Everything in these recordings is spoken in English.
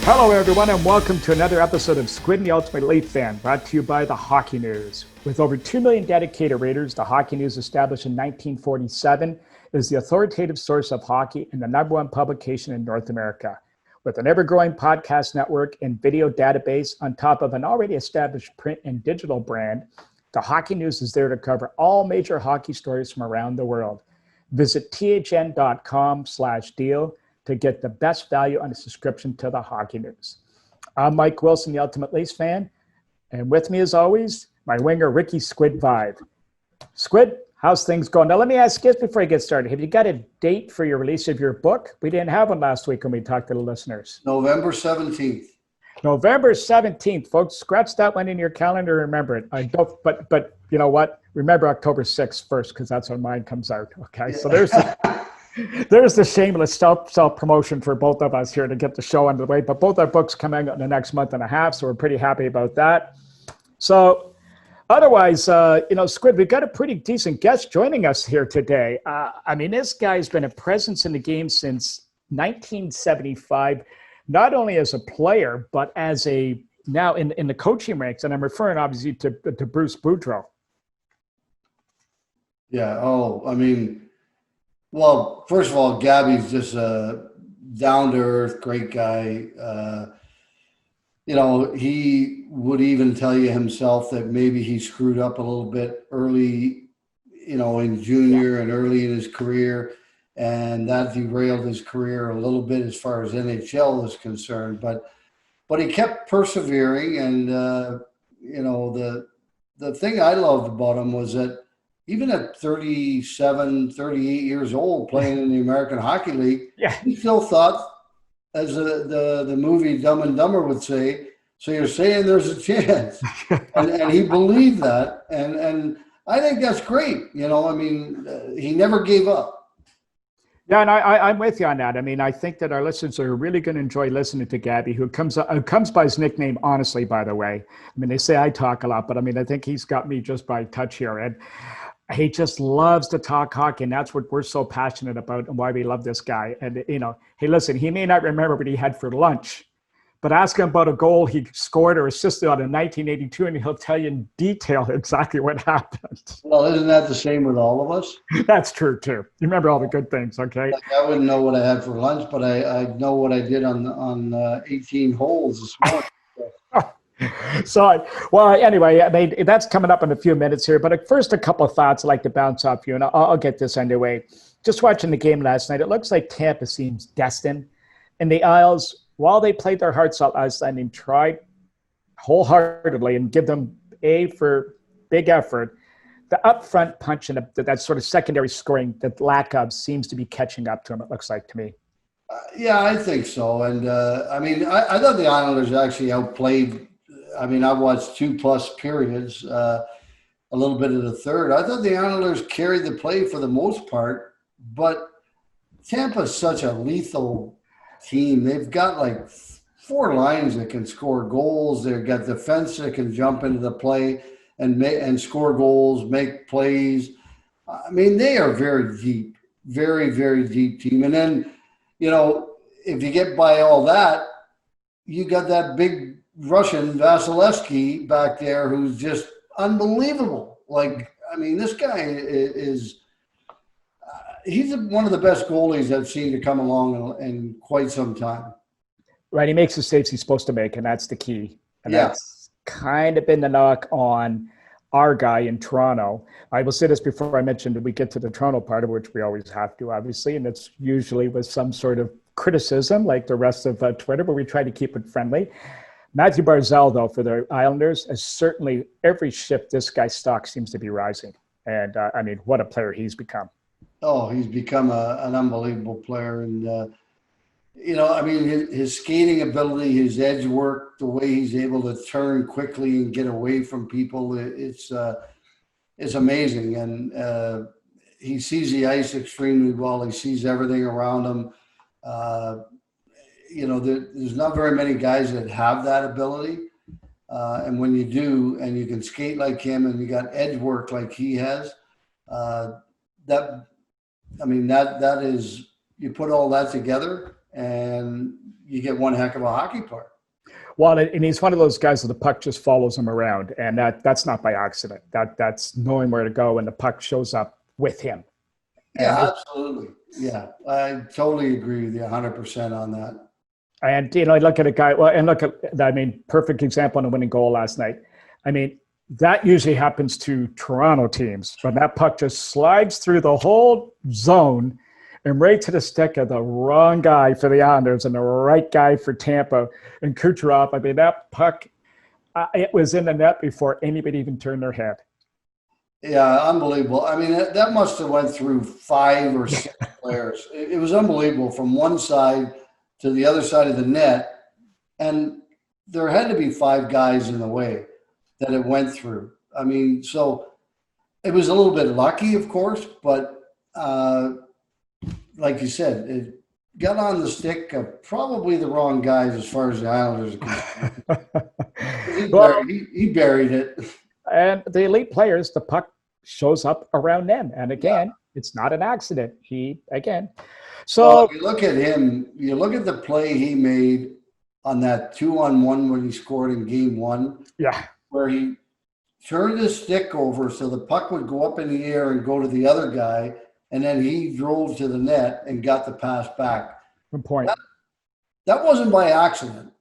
Hello, everyone, and welcome to another episode of Squid and the Ultimate Elite Fan, brought to you by the Hockey News. With over 2 million dedicated readers, the Hockey News, established in 1947, is the authoritative source of hockey and the number one publication in North America. With an ever-growing podcast network and video database on top of an already established print and digital brand, the Hockey News is there to cover all major hockey stories from around the world. Visit thn.com/deal to get the best value on a subscription to the Hockey News. I'm Mike Wilson, the Ultimate Leafs fan, and with me as always, my winger, Ricky Squid Vaive. Squid, how's things going? Now, let me ask you before I get started, have you got a date for your release of your book? We didn't have one last week when we talked to the listeners. November 17th. November 17th, folks. Scratch that one in your calendar. Remember it. I don't, but you know what? Remember October 6th first, because that's when mine comes out. Okay, yeah. So there's the shameless self-promotion for both of us here to get the show underway. But both our books come out in the next month and a half, so we're pretty happy about that. So otherwise, Squid, we've got a pretty decent guest joining us here today. This guy's been a presence in the game since 1975, not only as a player, but as now in the coaching ranks. And I'm referring obviously to Bruce Boudreau. Yeah. Well, first of all, Gabby's just a down-to-earth, great guy. He would even tell you himself that maybe he screwed up a little bit early, in junior and early in his career, and that derailed his career a little bit as far as NHL is concerned. But he kept persevering, and the thing I loved about him was that even at 37, 38 years old, playing in the American Hockey League, he still thought, as the movie Dumb and Dumber would say, so you're saying there's a chance. and he believed that. And I think that's great. He never gave up. Yeah, and I'm with you on that. I think that our listeners are really going to enjoy listening to Gabby, who comes by his nickname, honestly, by the way. They say I talk a lot, but I think he's got me just by touch here. And he just loves to talk hockey, and that's what we're so passionate about and why we love this guy. And, hey, listen, he may not remember what he had for lunch, but ask him about a goal he scored or assisted on in 1982, and he'll tell you in detail exactly what happened. Well, isn't that the same with all of us? That's true, too. You remember all the good things, okay? I wouldn't know what I had for lunch, but I know what I did on 18 holes this morning. So, well, anyway, that's coming up in a few minutes here. But first, a couple of thoughts I'd like to bounce off you, and I'll get this underway. Just watching the game last night, it looks like Tampa seems destined. And the Isles, while they played their hearts out last night and tried wholeheartedly and give them A for big effort, the upfront punch and that sort of secondary scoring, that lack of, seems to be catching up to them, it looks like to me. Yeah, I think so. And, I thought the Islanders actually outplayed. I watched 2+ periods, a little bit of the third. I thought the Islanders carried the play for the most part, but Tampa's such a lethal team. They've got like 4 lines that can score goals. They've got defense that can jump into the play and score goals, make plays. They are very deep, very, very deep team. And then, if you get by all that, you got that big Russian Vasilevsky back there who's just unbelievable. This guy is he's one of the best goalies I've seen to come along in quite some time. Right, he makes the saves he's supposed to make, and that's the key. And that's kind of been the knock on our guy in Toronto. I will say this before I mention that we get to the Toronto part of which we always have to, obviously, and it's usually with some sort of criticism like the rest of Twitter, but we try to keep it friendly. Matthew Barzal, though, for the Islanders, is certainly every shift this guy's stock seems to be rising. And, what a player he's become. Oh, he's become an unbelievable player. And, his skating ability, his edge work, the way he's able to turn quickly and get away from people, it's amazing. And he sees the ice extremely well. He sees everything around him. There's not very many guys that have that ability. And when you do, and you can skate like him and you got edge work like he has, that is, you put all that together and you get one heck of a hockey player. Well, and he's one of those guys that the puck just follows him around, and that's not by accident. That's knowing where to go, and the puck shows up with him. Yeah, absolutely. Yeah, I totally agree with you 100% on that. And, you know, I look at a guy, well, and look at, I mean, perfect example on a winning goal last night. I mean, that usually happens to Toronto teams, but that puck just slides through the whole zone and right to the stick of the wrong guy for the Islanders and the right guy for Tampa and Kucherov. I mean, that puck, it was in the net before anybody even turned their head. Yeah, unbelievable. I mean, that must have went through 5 or 6 players. It was unbelievable from one side to the other side of the net. And there had to be 5 guys in the way that it went through. I mean, so it was a little bit lucky, of course, but like you said, it got on the stick of probably the wrong guys as far as the Islanders are concerned. He buried it. And the elite players, the puck shows up around them. And again, it's not an accident. So well, you look at him, you look at the play he made on that 2-on-1 when he scored in game 1. Yeah. Where he turned his stick over so the puck would go up in the air and go to the other guy. And then he drove to the net and got the pass back. Good point. That wasn't by accident.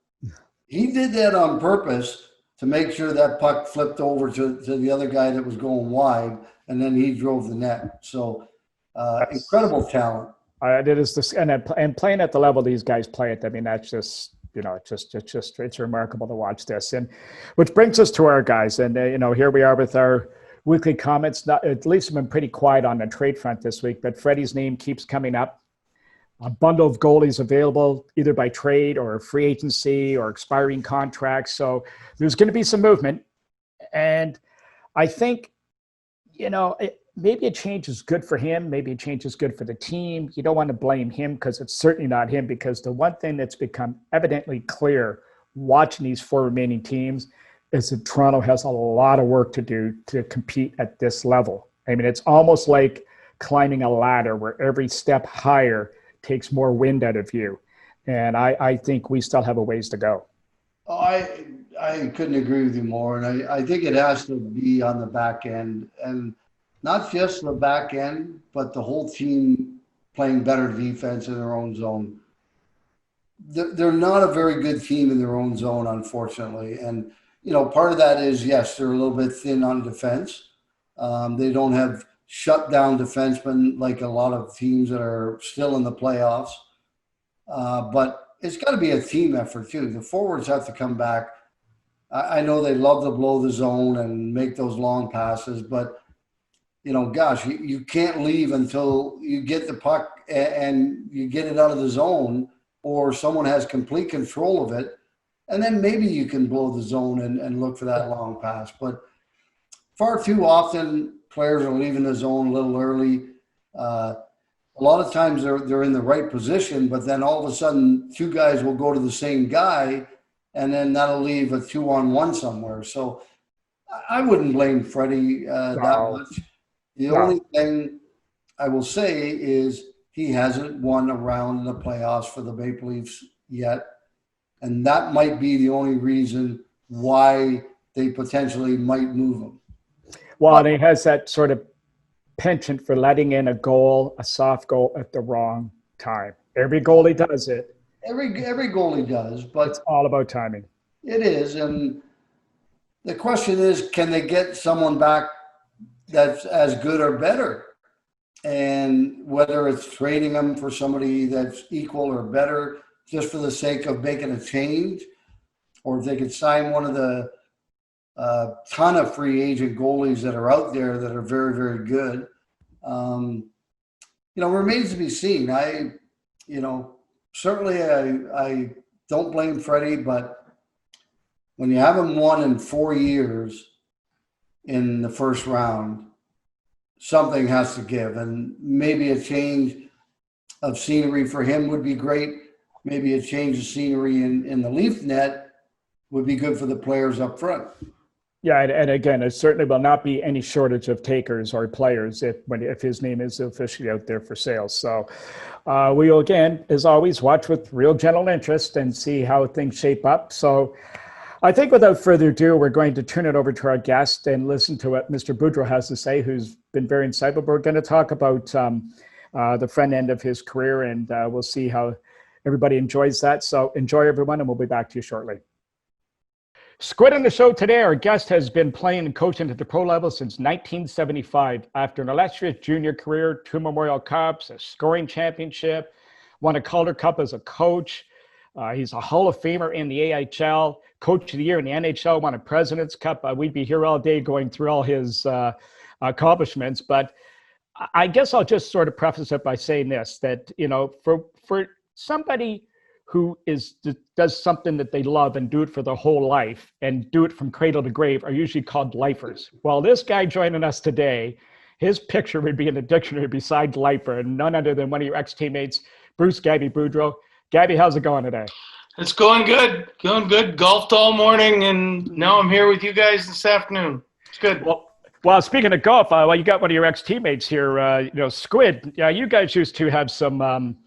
He did that on purpose to make sure that puck flipped over to the other guy that was going wide, and then he drove the net. So incredible talent. And playing at the level these guys play at, I mean, that's just, you know, it's remarkable to watch this. And which brings us to our guys. And, you know, here we are with our weekly comments. At least I've been pretty quiet on the trade front this week, but Freddie's name keeps coming up. A bundle of goalies available either by trade or free agency or expiring contracts. So there's going to be some movement. And I think, you know, maybe a change is good for him. Maybe a change is good for the team. You don't want to blame him because it's certainly not him, because the one thing that's become evidently clear watching these 4 remaining teams is that Toronto has a lot of work to do to compete at this level. I mean, it's almost like climbing a ladder where every step higher takes more wind out of you. And I think we still have a ways to go. Oh, I couldn't agree with you more. And I think it has to be on the back end, and not just the back end, but the whole team playing better defense in their own zone. They're not a very good team in their own zone, unfortunately. And, you know, part of that is, yes, they're a little bit thin on defense. They don't have shut down defensemen like a lot of teams that are still in the playoffs. But it's got to be a team effort too. The forwards have to come back. I know they love to blow the zone and make those long passes, but, you know, gosh, you can't leave until you get the puck and you get it out of the zone, or someone has complete control of it. And then maybe you can blow the zone and look for that long pass. But far too often, players are leaving the zone a little early. A lot of times they're in the right position, but then all of a sudden 2 guys will go to the same guy, and then that'll leave a 2-on-1 somewhere. So I wouldn't blame Freddie that much. The only thing I will say is he hasn't won a round in the playoffs for the Maple Leafs yet, and that might be the only reason why they potentially might move him. Well, and he has that sort of penchant for letting in a soft goal at the wrong time. Every goalie does it. Every goalie does, but it's all about timing. It is, and the question is, can they get someone back that's as good or better? And whether it's trading them for somebody that's equal or better just for the sake of making a change, or if they could sign one of the ton of free agent goalies that are out there that are very, very good. You know, remains to be seen. Certainly I don't blame Freddie, but when you haven't won in 4 years in the first round, something has to give. And maybe a change of scenery for him would be great. Maybe a change of scenery in the Leaf net would be good for the players up front. Yeah, and again, there certainly will not be any shortage of takers or players if his name is officially out there for sale. So we will, again, as always, watch with real gentle interest and see how things shape up. So I think without further ado, we're going to turn it over to our guest and listen to what Mr. Boudreau has to say, who's been very insightful. We're going to talk about the front end of his career, and we'll see how everybody enjoys that. So enjoy, everyone, and we'll be back to you shortly. Squid on the show today. Our guest has been playing and coaching at the pro level since 1975. After an illustrious junior career, 2 Memorial Cups, a scoring championship, won a Calder Cup as a coach. He's a Hall of Famer in the AHL, Coach of the Year in the NHL, won a President's Cup. We'd be here all day going through all his accomplishments. But I guess I'll just sort of preface it by saying this, that, for somebody who does something that they love and do it for their whole life and do it from cradle to grave are usually called lifers. Well, this guy joining us today, his picture would be in the dictionary beside lifer, and none other than one of your ex-teammates, Bruce "Gabby" Boudreau. Gabby, how's it going today? It's going good. Golfed all morning, and now I'm here with you guys this afternoon. It's good. Well, speaking of golf, you got one of your ex-teammates here, Squid. Yeah, you guys used to have some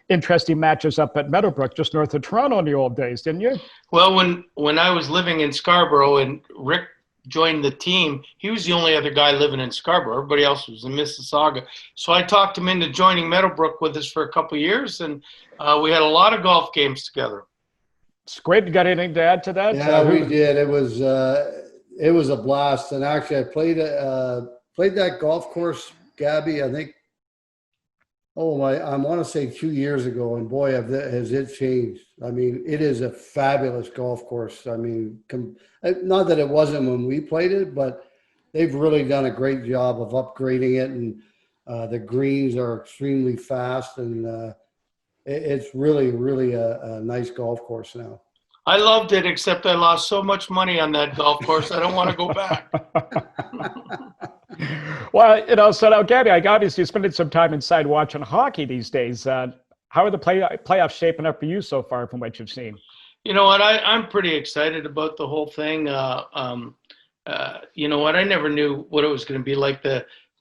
interesting matches up at Meadowbrook, just north of Toronto in the old days, didn't you? Well, when I was living in Scarborough and Rick joined the team, he was the only other guy living in Scarborough. Everybody else was in Mississauga. So I talked him into joining Meadowbrook with us for a couple of years, and we had a lot of golf games together. Squid, you got anything to add to that? Yeah, we did. It was a blast, and actually, I played that golf course, Gabby. I think, I want to say 2 years ago, and boy, has it changed. I mean, it is a fabulous golf course. I mean, not that it wasn't when we played it, but they've really done a great job of upgrading it, and the greens are extremely fast, and it's really, really a nice golf course now. I loved it, except I lost so much money on that golf course. I don't want to go back. Well, so now, Gabby, obviously you're spending some time inside watching hockey these days. How are the playoffs shaping up for you so far from what you've seen? You know what? I'm pretty excited about the whole thing. You know what? I never knew what it was going to be like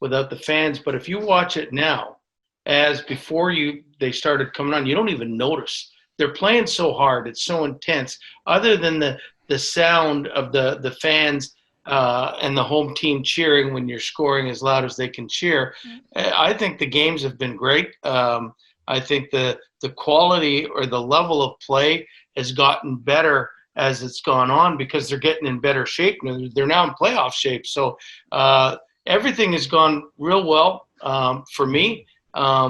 without the fans. But if you watch it now, as before they started coming on, you don't even notice. They're playing so hard. It's so intense. Other than the sound of the fans and the home team cheering when you're scoring as loud as they can cheer, I think the games have been great. I think the quality or the level of play has gotten better as it's gone on because they're getting in better shape. They're now in playoff shape. So everything has gone real well for me. I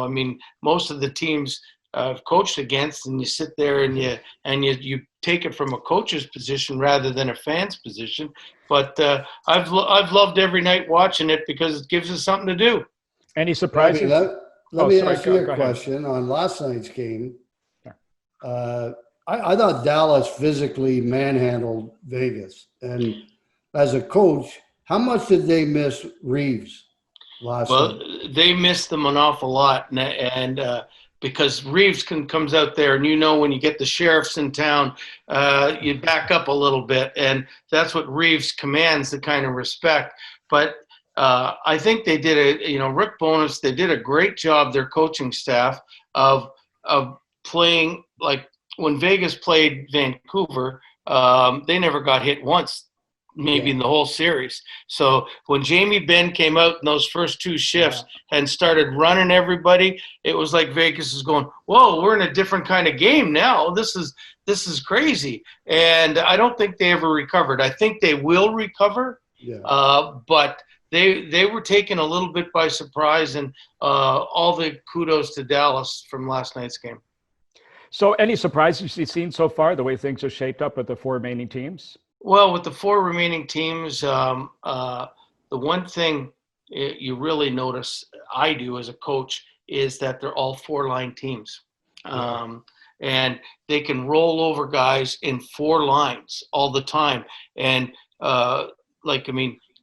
mean, most of the teams I've coached against, and you sit there and you take it from a coach's position rather than a fan's position. But I've loved every night watching it because it gives us something to do. Any surprises? Let me ask you a question on last night's game. I thought Dallas physically manhandled Vegas, and as a coach, how much did they miss Reeves last night? They missed them an awful lot, and because Reeves comes out there, and when you get the sheriffs in town, you back up a little bit, and that's what Reeves commands, the kind of respect. But I think they did Rick Bowness, they did a great job, their coaching staff, of playing, like when Vegas played Vancouver, they never got hit once, maybe in the whole series. So when Jamie Benn came out in those first 2 shifts and started running everybody, it was like Vegas is going, whoa, we're in a different kind of game now. This is crazy. And I don't think they ever recovered. I think they will recover, but they were taken a little bit by surprise, and all the kudos to Dallas from last night's game. So any surprises you've seen so far, the way things are shaped up with the 4 remaining teams? Well, with the 4 remaining teams, the one thing you really notice, I do as a coach, is that they're all 4-line teams. And they can roll over guys in 4 lines all the time. And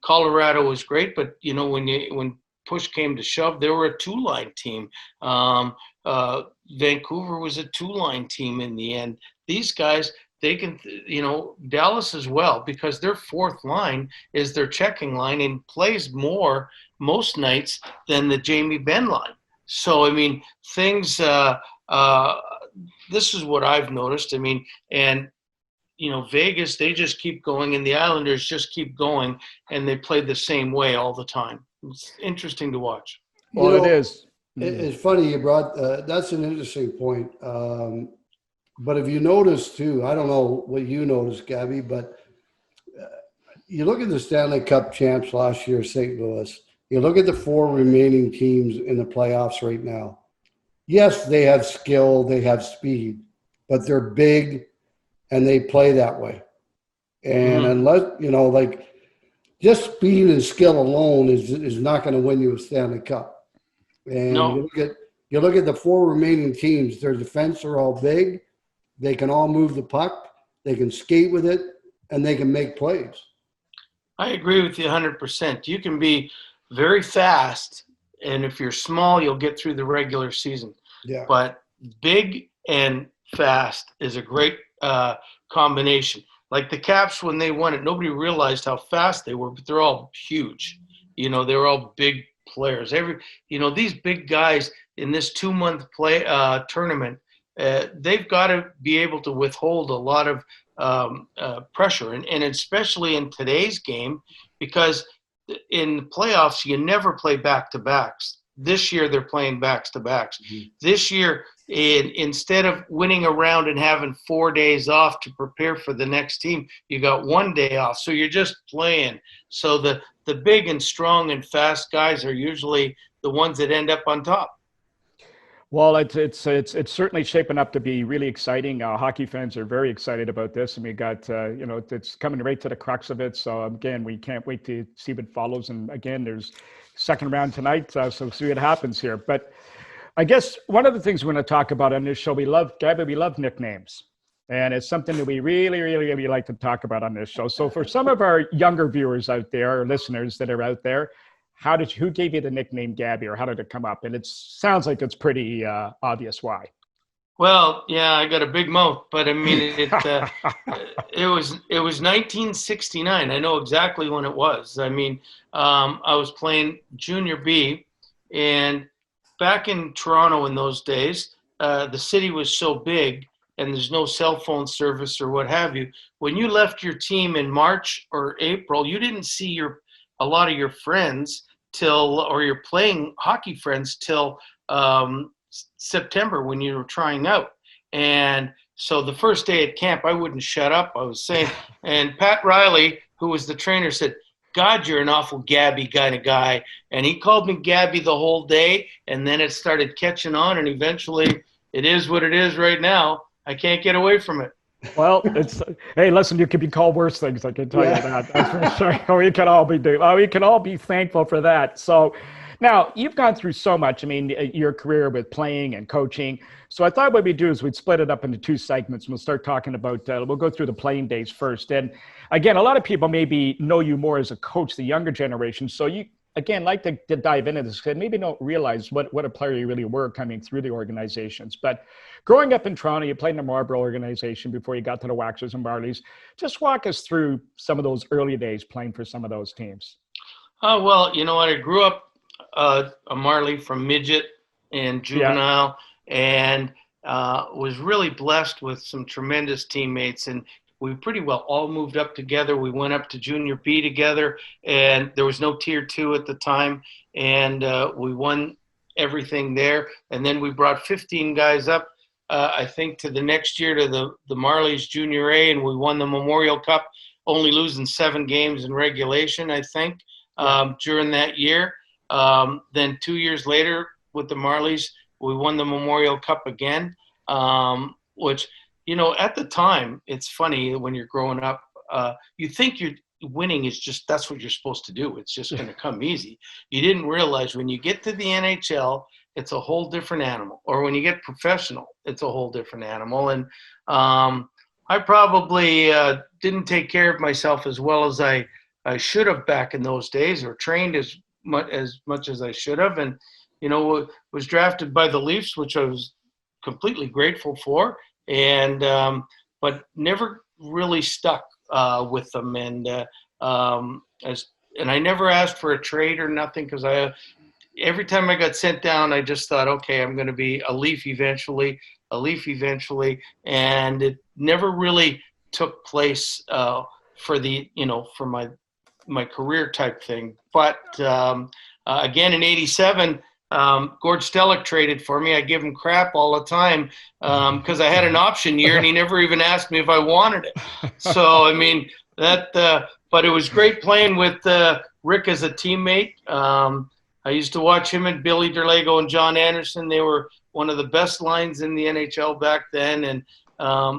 Colorado was great, but when push came to shove, they were a 2-line team. Vancouver was a 2-line team in the end. These guys, they can, Dallas as well, because their fourth line is their checking line and plays more most nights than the Jamie Benn line. So, I mean, things, this is what I've noticed. I mean, and, Vegas, they just keep going, and the Islanders just keep going, and they play the same way all the time. It's interesting to watch. Well, it is. It's funny you brought that's an interesting point. But if you notice too, I don't know what you noticed, Gabby, but you look at the Stanley Cup champs last year, St. Louis. You look at the 4 remaining teams in the playoffs right now. Yes, they have skill, they have speed, but they're big and they play that way. And unless, just speed and skill alone is not going to win you a Stanley Cup. And you look at the 4 remaining teams, their defense are all big. They can all move the puck. They can skate with it, and they can make plays. I agree with you 100%. You can be very fast, and if you're small, you'll get through the regular season. Yeah. But big and fast is a great combination. Like the Caps, when they won it, nobody realized how fast they were, but they're all huge. They're all big players. These big guys in this 2-month play tournament, they've got to be able to withhold a lot of pressure, and especially in today's game, because in the playoffs you never play back-to-backs. This year they're playing backs-to-backs. Mm-hmm. This year, instead of winning a round and having 4 days off to prepare for the next team, you got 1 day off. So you're just playing. So the big and strong and fast guys are usually the ones that end up on top. Well, it's certainly shaping up to be really exciting. Hockey fans are very excited about this, and we got it's coming right to the crux of it. So again, we can't wait to see what follows. And again, there's second round tonight, so see what happens here. But I guess one of the things we're going to talk about on this show, we love nicknames, and it's something that we really, really, really like to talk about on this show. So for some of our younger viewers out there, or listeners that are out there, who gave you the nickname Gabby, or how did it come up? And it sounds like it's pretty obvious why. Well, yeah, I got a big mouth, but I mean, it was 1969. I know exactly when it was. I mean, I was playing junior B, and back in Toronto in those days, the city was so big, and there's no cell phone service or what have you. When you left your team in March or April, you didn't see a lot of your friends or your playing hockey friends till September when you were trying out. And so the first day at camp, I wouldn't shut up. I was saying, and Pat Riley, who was the trainer, said, "God, you're an awful Gabby kind of guy." And he called me Gabby the whole day. And then it started catching on. And eventually it is what it is right now. I can't get away from it. Well, hey, listen, you can be called worse things. I can tell you that. That's for sure. We can all be thankful for that. So now you've gone through so much. I mean, your career with playing and coaching. So I thought what we'd do is we'd split it up into 2 segments. We'll start talking about, we'll go through the playing days first. And again, a lot of people maybe know you more as a coach, the younger generation. So you, again, like to dive into this, and maybe don't realize what a player you really were coming through the organizations. But growing up in Toronto, you played in the Marlborough organization before you got to the Waxers and Marlies. Just walk us through some of those early days playing for some of those teams. Well, you know what? I grew up a Marley from midget and juvenile, and was really blessed with some tremendous teammates. And we pretty well all moved up together. We went up to junior B together, and there was no tier 2 at the time. And we won everything there. And then we brought 15 guys up, I think, to the next year to the Marlies Junior A, and we won the Memorial Cup, only losing 7 games in regulation, I think, during that year. Then 2 years later with the Marlies, we won the Memorial Cup again, which, at the time, it's funny when you're growing up, you think you're winning is just, that's what you're supposed to do. It's just going to come easy. You didn't realize when you get to the NHL, it's a whole different animal. Or when you get professional, it's a whole different animal. And I probably didn't take care of myself as well as I should have back in those days, or trained as much as I should have. And, was drafted by the Leafs, which I was completely grateful for. And but never really stuck with them. And I never asked for a trade or nothing, because every time I got sent down, I just thought, okay, I'm going to be a Leaf eventually, and it never really took place for my career type thing. But again, in '87, Gord Stellick traded for me. I give him crap all the time because I had an option year, and he never even asked me if I wanted it. So, I mean, but it was great playing with Rick as a teammate. I used to watch him and Billy Derlago and John Anderson. They were one of the best lines in the NHL back then. And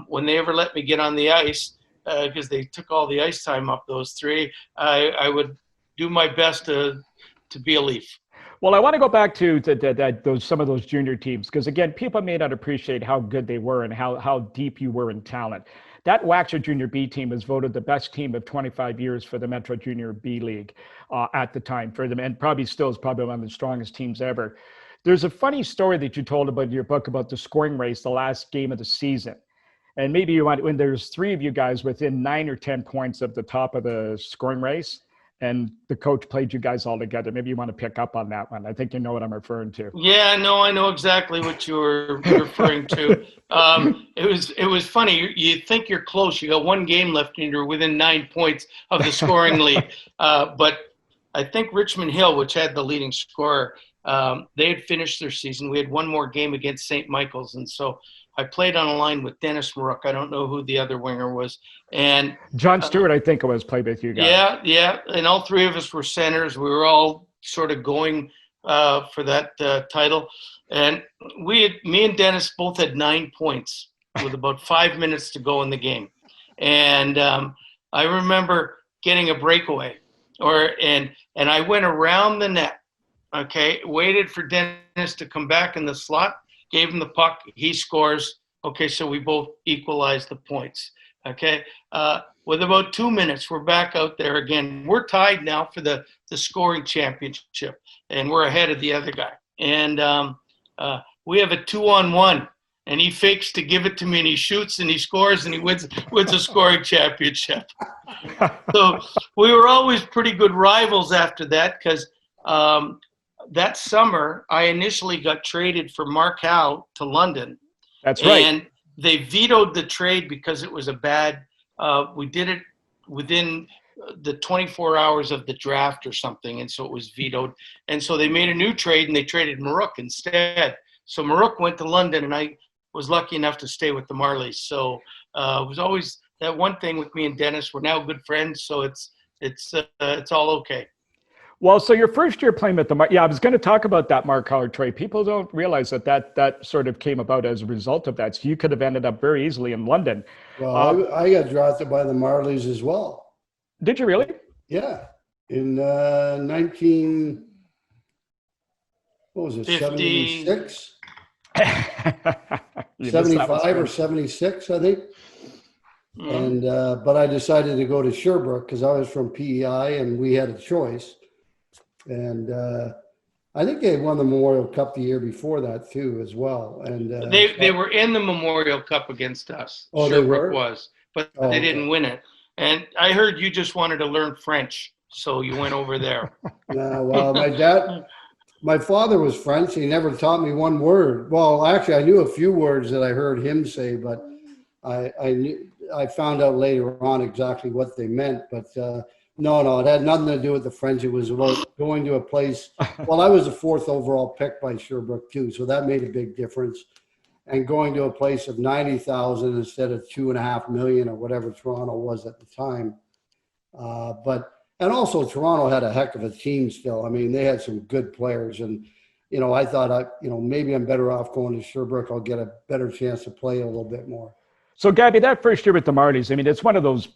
when they ever let me get on the ice, because they took all the ice time up, those three, I would do my best to be a Leaf. Well, I want to go back to some of those junior teams, because again, people may not appreciate how good they were and how deep you were in talent. That Waxer Junior B team was voted the best team of 25 years for the Metro Junior B League at the time for them, and probably still is probably one of the strongest teams ever. There's a funny story that you told about in your book about the scoring race, the last game of the season. And maybe you want, when there's three of you guys within 9 or 10 points of the top of the scoring race, and the coach played you guys all together. Maybe you want to pick up on that one. I think you know what I'm referring to. Yeah, no, I know exactly what you were referring to. It was funny. You think you're close. You got one game left, and you're within 9 points of the scoring lead. But I think Richmond Hill, which had the leading scorer, they had finished their season. We had one more game against St. Michael's, and so I played on a line with Dennis Marook. I don't know who the other winger was. And John Stewart, I think it was, played with you guys. Yeah. And all three of us were centers. We were all sort of going for that title. And me and Dennis both had 9 points with about 5 minutes to go in the game. And I remember getting a breakaway, and I went around the net, okay, waited for Dennis to come back in the slot, gave him the puck, he scores. Okay, so we both equalized the points. Okay, with about 2 minutes, we're back out there again. We're tied now for the scoring championship, and we're ahead of the other guy. And we have a 2-on-1, and he fakes to give it to me, and he shoots, and he scores, and he wins the scoring championship. So we were always pretty good rivals after that, because that summer, I initially got traded for Mark Howe to London. That's right. And they vetoed the trade because it was a bad we did it within the 24 hours of the draft or something, and so it was vetoed. And so they made a new trade, and they traded Marook instead. So Marook went to London, and I was lucky enough to stay with the Marlies. So it was always that one thing with me and Dennis. We're now good friends, so it's all okay. Well, so your first year playing with the I was going to talk about that Mark Howard trade. People don't realize that sort of came about as a result of that. So you could have ended up very easily in London. Well, I got drafted by the Marlies as well. Did you really? Yeah. In 76? 75 or 76, I think. Mm-hmm. And but I decided to go to Sherbrooke because I was from PEI and we had a choice. And I think they won the Memorial Cup the year before that too, as well. And they were in the Memorial Cup against us. Oh, Sherbrooke they were? was, but they didn't win it. And I heard you just wanted to learn French, so you went over there. Well, my father was French. He never taught me one word. Well, actually, I knew a few words that I heard him say, but I found out later on exactly what they meant. But no, it had nothing to do with the French. It was about going to a place. Well, I was the 4th overall pick by Sherbrooke too, so that made a big difference. And going to a place of 90,000 instead of 2.5 million or whatever Toronto was at the time. And also Toronto had a heck of a team still. I mean, they had some good players, and I thought maybe I'm better off going to Sherbrooke. I'll get a better chance to play a little bit more. So, Gabby, that first year with the Marlies, I mean, it's one of those,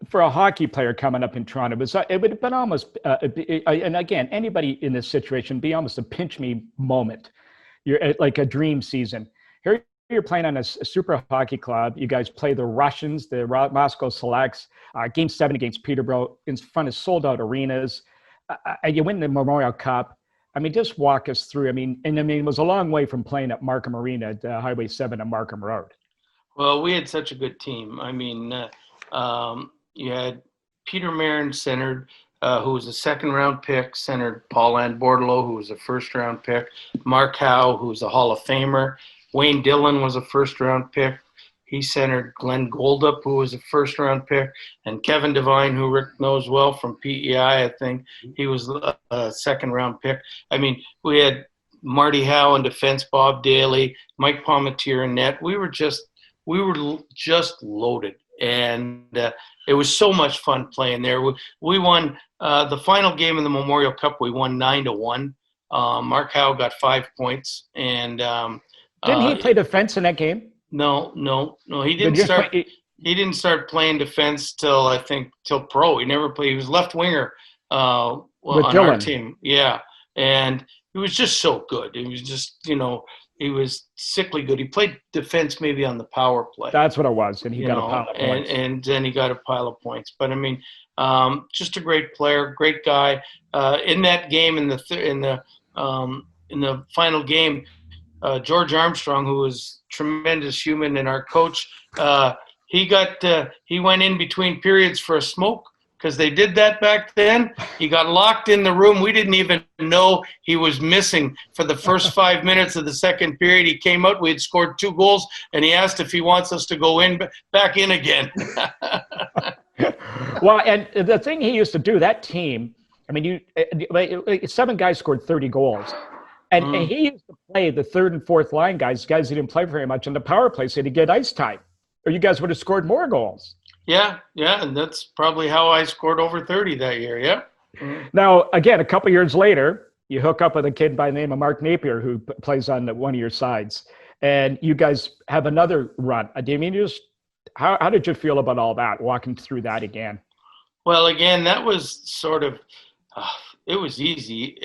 for a hockey player coming up in Toronto, it would have been almost, and again, anybody in this situation, be almost a pinch me moment. You're like a dream season. Here you're playing on a super hockey club. You guys play the Russians, the Moscow Selects, Game 7 against Peterborough in front of sold-out arenas. You win the Memorial Cup. I mean, just walk us through. I mean, it was a long way from playing at Markham Arena, at Highway 7 and Markham Road. Well, we had such a good team. I mean, you had Peter Marin centered, who was a second-round pick, centered Paul-Anne Boudreau, who was a first-round pick, Mark Howe, who was a Hall of Famer, Wayne Dillon was a first-round pick. He centered Glenn Goldup, who was a first-round pick, and Kevin Devine, who Rick knows well from PEI, I think. He was a second-round pick. I mean, we had Marty Howe in defense, Bob Daly, Mike Palmetier in net. We were just loaded, and it was so much fun playing there. We won the final game in the Memorial Cup. We won 9-1. Mark Howe got 5 points, and didn't he play defense in that game? No. He didn't start. He didn't start playing defense till pro. He never played. He was left winger on our team. Yeah, and he was just so good. He was just he was sickly good. He played defense maybe on the power play. That's what it was, and he got a pile of points. And then he got a pile of points. But I mean, just a great player, great guy. In that game, in the final game, George Armstrong, who was tremendous human and our coach, he went in between periods for a smoke. Because they did that back then. He got locked in the room. We didn't even know he was missing for the first 5 minutes of the second period. He came out. We had scored 2 goals, and he asked if he wants us to go back in again. Well, and the thing he used to do, that team, I mean, 7 guys scored 30 goals. And he used to play the third and fourth line guys who didn't play very much on the power play, so to get ice time, or you guys would have scored more goals. Yeah, and that's probably how I scored over 30 that year, yeah. Now, again, a couple years later, you hook up with a kid by the name of Mark Napier who plays on one of your sides, and you guys have another run. I mean, how did you feel about all that, walking through that again? Well, again, that was sort of, it was easy.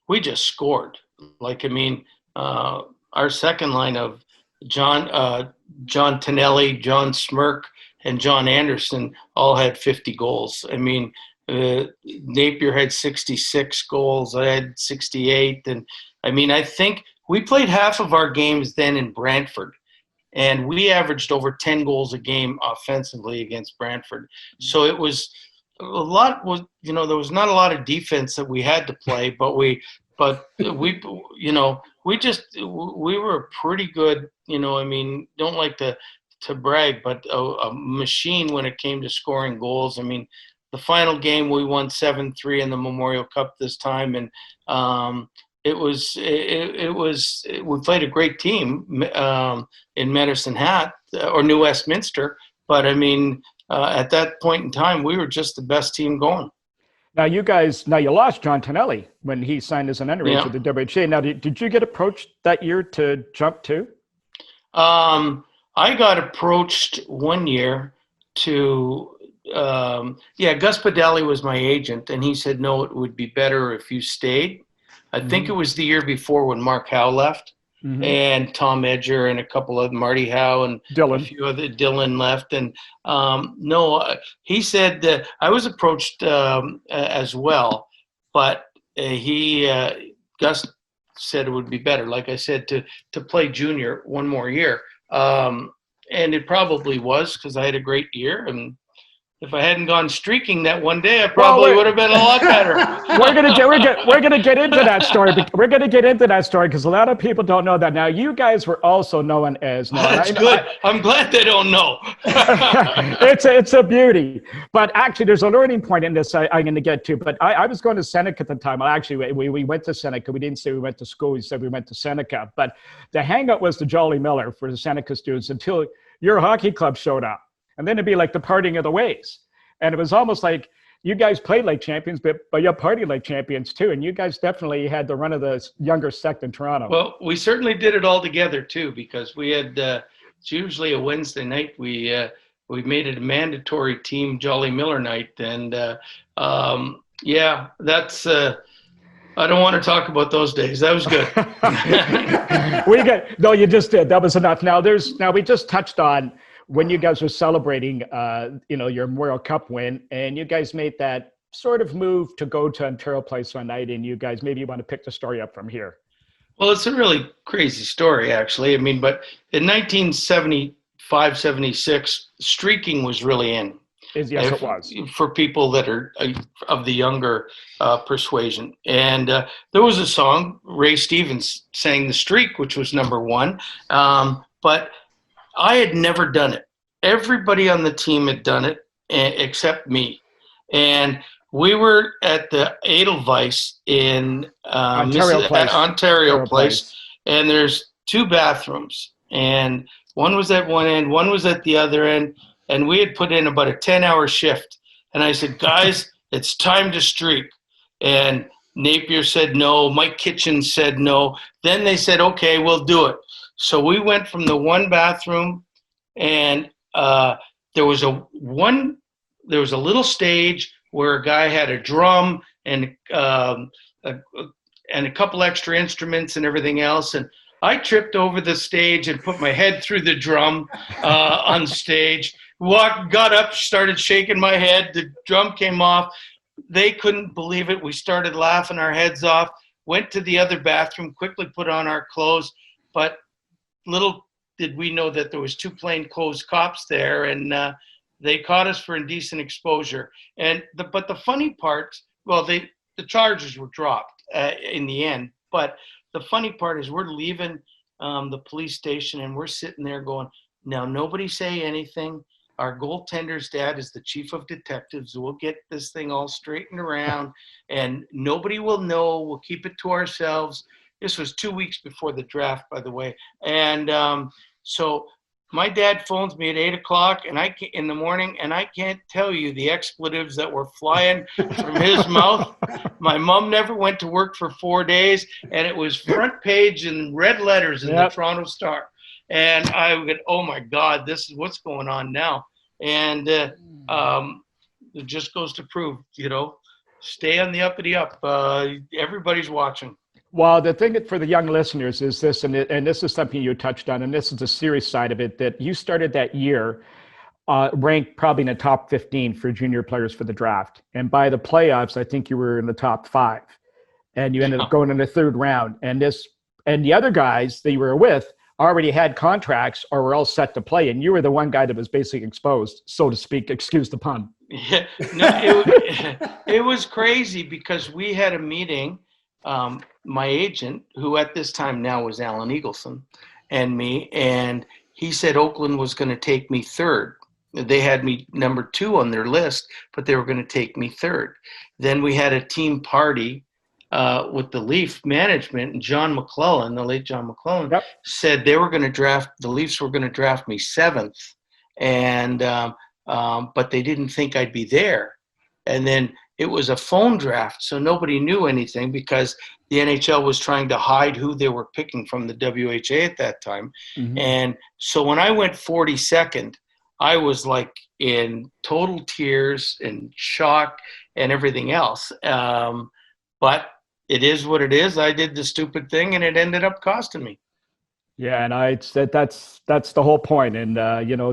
We just scored. Like, I mean, our second line of John Tonelli, John Smirk, and John Anderson all had 50 goals. I mean, Napier had 66 goals. I had 68. And I mean, I think we played half of our games then in Brantford, and we averaged over 10 goals a game offensively against Brantford. So it was there was not a lot of defense that we had to play, but we were pretty good, I mean, don't like to brag, but a machine when it came to scoring goals. I mean, the final game we won 7-3 in the Memorial Cup this time, and we played a great team in Medicine Hat or New Westminster, but I mean, at that point in time, we were just the best team going. Now you lost John Tonelli when he signed as an underage with the WHA. Now, did you get approached that year to jump too? I got approached one year to, Gus Padali was my agent, and he said, no, it would be better if you stayed. I think it was the year before when Mark Howe left, and Tom Edger and a couple of Marty Howe and Dylan. A few other Dylan left. And he said that I was approached as well, but Gus said it would be better, like I said, to play junior one more year. And it probably was, because I had a great year, and if I hadn't gone streaking that one day, I probably would have been a lot better. We're gonna get into that story. We're gonna get into that story because a lot of people don't know that. Now, you guys were also known as. That's good. I'm glad they don't know. It's a beauty. But actually, there's a learning point in this I'm going to get to. But I was going to Seneca at the time. Well, actually, we went to Seneca. We didn't say we went to school. We said we went to Seneca. But the hangout was the Jolly Miller for the Seneca students until your hockey club showed up. And then it'd be like the parting of the ways. And it was almost like you guys played like champions, but you partied like champions too. And you guys definitely had the run of the younger sect in Toronto. Well, we certainly did it all together too, because we had, it's usually a Wednesday night. We made it a mandatory team Jolly Miller night. And that's, I don't want to talk about those days. That was good. You just did. That was enough. Now we just touched on when you guys were celebrating, your Memorial Cup win, and you guys made that sort of move to go to Ontario Place one night, and you guys, maybe you want to pick the story up from here. Well, it's a really crazy story, actually. I mean, but in 1975, 576, streaking was really in. Yes, it was. For people that are of the younger persuasion. And there was a song, Ray Stevens sang The Streak, which was #1. But I had never done it. Everybody on the team had done it except me. And we were at the Edelweiss in Ontario Place. And there's 2 bathrooms. And one was at one end, one was at the other end. And we had put in about a 10-hour shift. And I said, guys, it's time to streak. And Napier said no. Mike Kitchen said no. Then they said, okay, we'll do it. So we went from the one bathroom, and there was a little stage where a guy had a drum and a couple extra instruments and everything else. And I tripped over the stage and put my head through the drum on stage. Got up, started shaking my head. The drum came off. They couldn't believe it. We started laughing our heads off. Went to the other bathroom, quickly put on our clothes. But little did we know that there was 2 plainclothes cops there, and they caught us for indecent exposure. But the funny part, well, the charges were dropped in the end. But the funny part is we're leaving the police station, and we're sitting there going, now nobody say anything. Our goaltender's dad is the chief of detectives. We'll get this thing all straightened around, and nobody will know. We'll keep it to ourselves. This was 2 weeks before the draft, by the way. And so my dad phones me at 8 o'clock in the morning, and I can't tell you the expletives that were flying from his mouth. My mom never went to work for 4 days, and it was front page in red letters in the Toronto Star. And I would, oh my God, this is what's going on now. And it just goes to prove, stay on the uppity up. Everybody's watching. Well, the thing for the young listeners is this, and this is something you touched on, and this is the serious side of it, that you started that year ranked probably in the top 15 for junior players for the draft. And by the playoffs, I think you were in the top 5. And you ended up going in the 3rd round. And the other guys that you were with already had contracts or were all set to play, and you were the one guy that was basically exposed, so to speak. Excuse the pun. Yeah, no, it was crazy because we had a meeting. My agent, who at this time now was Alan Eagleson, and me, and he said Oakland was going to take me 3rd. They had me #2 on their list, but they were going to take me 3rd. Then we had a team party with the Leaf management, and John McClellan, the late John McClellan, said the Leafs were going to draft me 7th, and but they didn't think I'd be there. And then it was a phone draft, so nobody knew anything because the NHL was trying to hide who they were picking from the WHA at that time. Mm-hmm. And so when I went 42nd, I was like in total tears and shock and everything else. But it is what it is. I did the stupid thing, and it ended up costing me. Yeah, and I said that's the whole point. And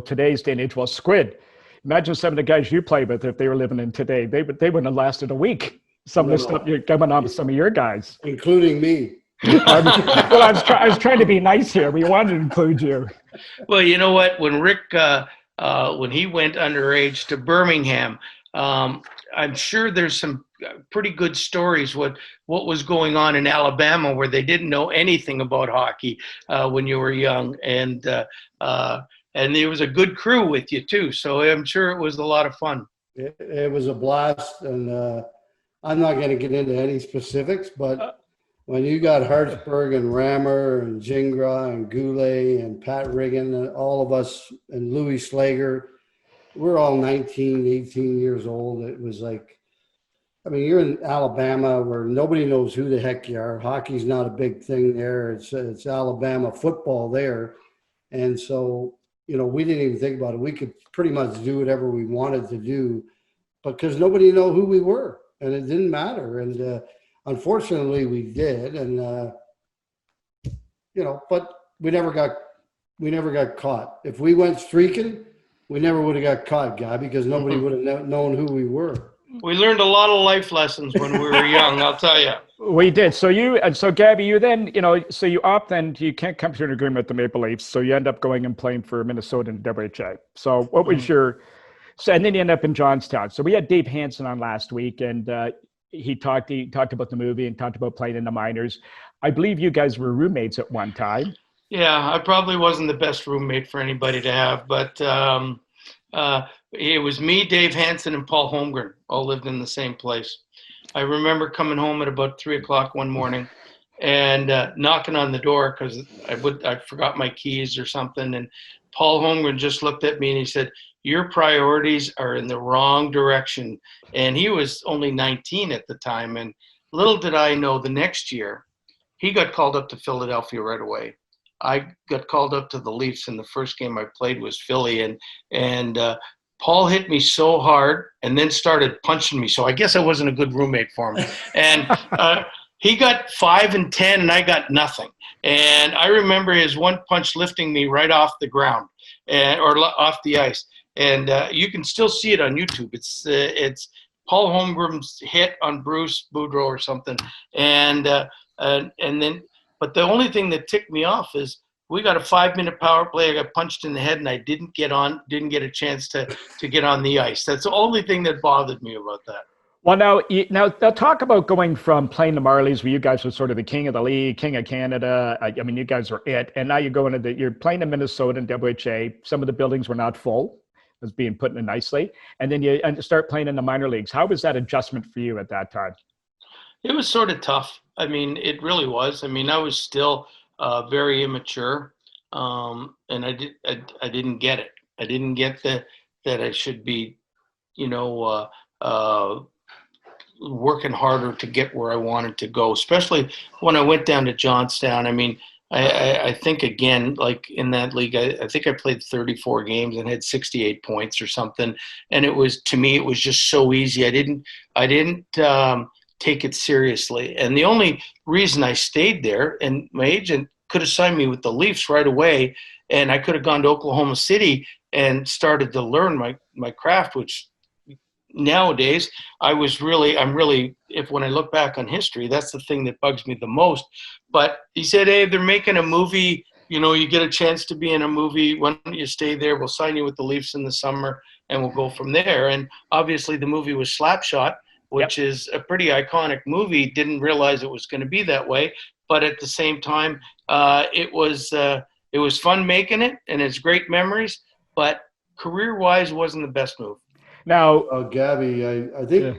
today's day and age, well, Squid. Imagine some of the guys you play with if they were living in today. They wouldn't have lasted a week. Some of the stuff you're coming on with some of your guys, including me. I was trying to be nice here. We wanted to include you. Well, you know what? When Rick, when he went underage to Birmingham, I'm sure there's some pretty good stories what was going on in Alabama where they didn't know anything about hockey when you were young, and there was a good crew with you too. So I'm sure it was a lot of fun. It was a blast, and I'm not going to get into any specifics, but when you got Hartsburg and Rammer and Gingras and Goulet and Pat Riggin, and all of us, and Louis Slager, we're all 19, 18 years old. It was like, I mean, you're in Alabama where nobody knows who the heck you are. Hockey's not a big thing there. It's Alabama football there. And so, we didn't even think about it. We could pretty much do whatever we wanted to do because nobody knew who we were, and it didn't matter. And unfortunately, we did. And, but we never got caught. If we went streaking, we never would have got caught, guy, because nobody would have known who we were. We learned a lot of life lessons when we were young, I'll tell you. We did. So Gabby, you then, so you opt then, you can't come to an agreement with the Maple Leafs. So you end up going and playing for Minnesota and WHA. So what was and then you end up in Johnstown. So we had Dave Hansen on last week, and he talked about the movie and talked about playing in the minors. I believe you guys were roommates at one time. Yeah, I probably wasn't the best roommate for anybody to have, but it was me, Dave Hansen, and Paul Holmgren all lived in the same place. I remember coming home at about 3:00 one morning and knocking on the door because I forgot my keys or something. And Paul Holmgren just looked at me and he said, "Your priorities are in the wrong direction." And he was only 19 at the time. And little did I know, the next year, he got called up to Philadelphia right away. I got called up to the Leafs, and the first game I played was Philly. And Paul hit me so hard and then started punching me. So I guess I wasn't a good roommate for him. And he got 5 and 10 and I got nothing. And I remember his one punch lifting me right off the ground or off the ice. And you can still see it on YouTube. It's Paul Holmgren's hit on Bruce Boudreau or something. And then, but the only thing that ticked me off is we got a 5-minute power play. I got punched in the head and I didn't get a chance to get on the ice. That's the only thing that bothered me about that. Well, now talk about going from playing the Marlies, where you guys were sort of the king of the league, king of Canada. I mean, you guys were it. And now you're you're playing in Minnesota and WHA. Some of the buildings were not full, as being put in nicely. And then you start playing in the minor leagues. How was that adjustment for you at that time? It was sort of tough. I mean, it really was. I mean, I was still very immature, and I didn't get it. I didn't get that I should be, working harder to get where I wanted to go. Especially when I went down to Johnstown. I mean, I think again, like in that league, I think I played 34 games and had 68 points or something. And to me, it was just so easy. I didn't take it seriously. And the only reason I stayed there, and my agent could have signed me with the Leafs right away, and I could have gone to Oklahoma City and started to learn my craft, which nowadays I'm really, when I look back on history, that's the thing that bugs me the most. But he said, "Hey, they're making a movie, you get a chance to be in a movie. Why don't you stay there? We'll sign you with the Leafs in the summer and we'll go from there." And obviously the movie was Slapshot, which is a pretty iconic movie. Didn't realize it was going to be that way. But at the same time, it was fun making it, and it's great memories. But career-wise, wasn't the best move. Now, Gabby, I think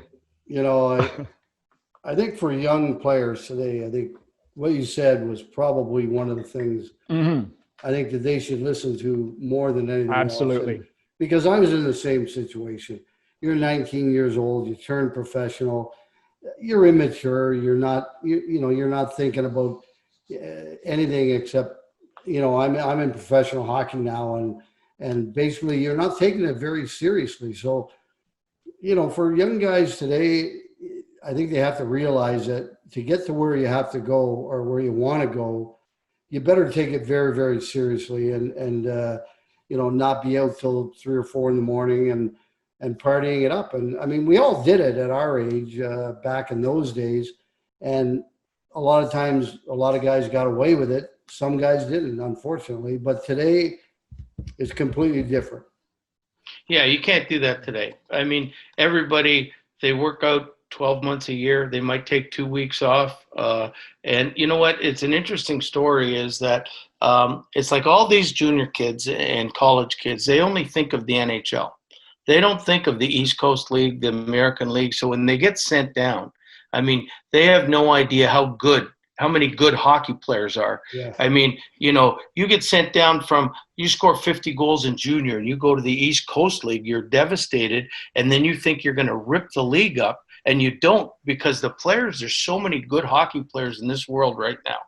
I think for young players today, I think what you said was probably one of the things I think that they should listen to more than anything else. Absolutely. Because I was in the same situation. You're 19 years old. You turn professional. You're immature. You're not thinking about anything except, I'm in professional hockey now, and basically you're not taking it very seriously. So, for young guys today, I think they have to realize that to get to where you have to go or where you want to go, you better take it very, very seriously and not be out till 3 or 4 in the morning and partying it up. And I mean, we all did it at our age back in those days. And a lot of times, a lot of guys got away with it. Some guys didn't, unfortunately. But today, it's completely different. Yeah, you can't do that today. I mean, everybody, they work out 12 months a year. They might take 2 weeks off. And you know what? It's an interesting story is that it's like all these junior kids and college kids, they only think of the NHL. They don't think of the East Coast League, the American League. So when they get sent down, I mean, they have no idea how many good hockey players are. Yeah. I mean, you get sent down you score 50 goals in junior and you go to the East Coast League, you're devastated. And then you think you're going to rip the league up, and you don't, because there's so many good hockey players in this world right now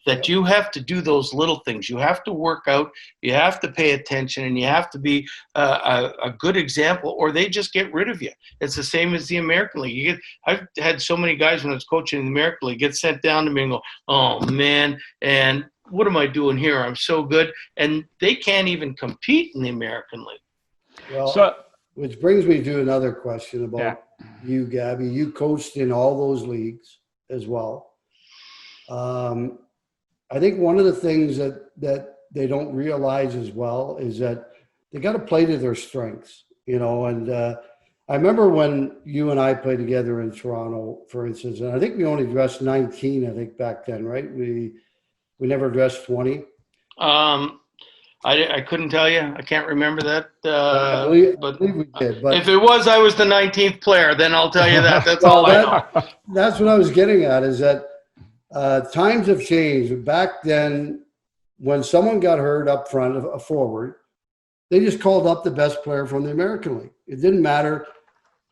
that you have to do those little things. You have to work out, you have to pay attention, and you have to be a good example, or they just get rid of you. It's the same as the American League. I've had so many guys when I was coaching in the American League get sent down to me and go, "Oh, man, and what am I doing here? I'm so good." And they can't even compete in the American League. Well, which brings me to another question about Yeah. you, Gabby. You coached in all those leagues as well. I think one of the things that they don't realize as well is that they got to play to their strengths, and I remember when you and I played together in Toronto, for instance, and I think we only dressed 19, I think back then, right? We never dressed 20. I couldn't tell you. I can't remember that. I But believe we did. But if it was, I was the 19th player. Then I'll tell you that. That's well, all I know. that's what I was getting at, is that times have changed. Back then, when someone got hurt up front, a forward, they just called up the best player from the American League. It didn't matter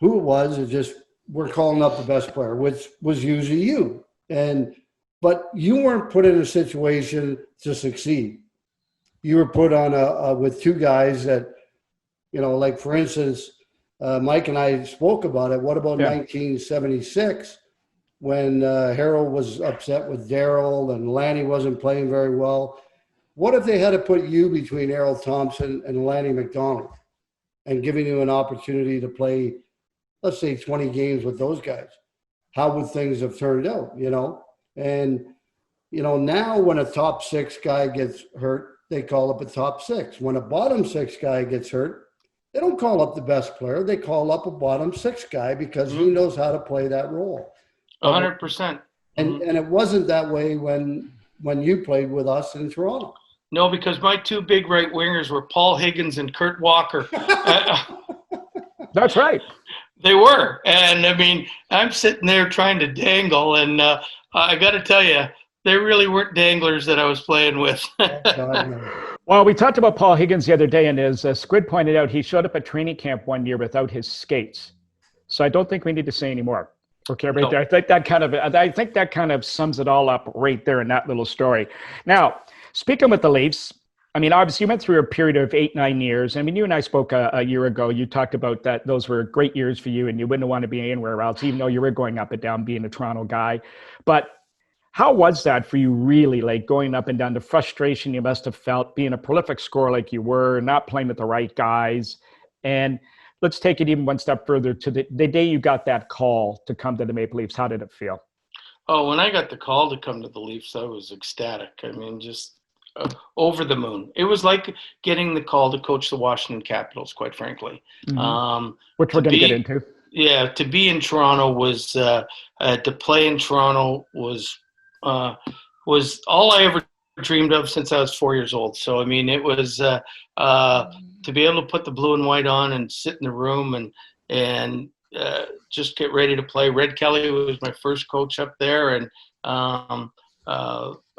who it was. It just, we're calling up the best player, which was usually you. But you weren't put in a situation to succeed. You were put on with two guys that, like for instance, Mike and I spoke about it. What about 1976 when Harold was upset with Daryl and Lanny wasn't playing very well? What if they had to put you between Errol Thompson and Lanny McDonald and giving you an opportunity to play, let's say, 20 games with those guys? How would things have turned out, And, now when a top six guy gets hurt, they call up a top six. When a bottom six guy gets hurt, they don't call up the best player. They call up a bottom six guy because he knows how to play that role. 100%. And it wasn't that way when you played with us in Toronto. No, because my two big right wingers were Paul Higgins and Kurt Walker. That's right. They were. And I mean, I'm sitting there trying to dangle, and I got to tell you, they really weren't danglers that I was playing with. Well, we talked about Paul Higgins the other day, and as Squid pointed out, he showed up at training camp one year without his skates. So I don't think we need to say any more. Okay, right there. I think that kind of sums it all up right there in that little story. Now, speaking with the Leafs, I mean, obviously you went through a period of 8-9 years. I mean, you and I spoke a year ago. You talked about that those were great years for you, and you wouldn't want to be anywhere else, even though you were going up and down being a Toronto guy. But how was that for you, really, like going up and down, the frustration you must have felt, being a prolific scorer like you were, not playing with the right guys? And let's take it even one step further to the day you got that call to come to the Maple Leafs. How did it feel? Oh, when I got the call to come to the Leafs, I was ecstatic. I mean, just over the moon. It was like getting the call to coach the Washington Capitals, quite frankly. Mm-hmm. Which we're going to get into. Yeah, to be in Toronto was to play in Toronto was all I ever dreamed of since I was 4 years old. So I mean, it was to be able to put the blue and white on and sit in the room and just get ready to play. Red Kelly was my first coach up there, and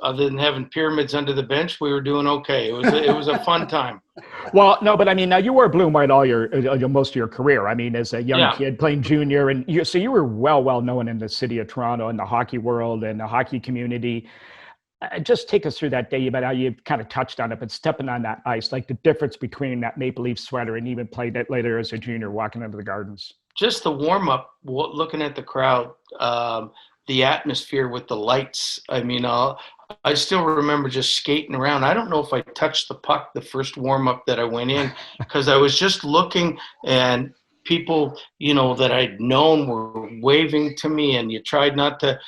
other than having pyramids under the bench, we were doing okay. It was a fun time. Well, no, but I mean, now you wore blue and white all your most of your career. I mean, as a young kid playing junior, and so you were well known in the city of Toronto and the hockey world and the hockey community. Just take us through that day. But how you kind of touched on it, but stepping on that ice, like the difference between that Maple Leaf sweater and even played it later as a junior, walking into the Gardens. Just the warm up, looking at the crowd, the atmosphere with the lights. I mean, I still remember just skating around. I don't know if I touched the puck the first warm up that I went in, because I was just looking, and people, that I'd known were waving to me, and you tried not to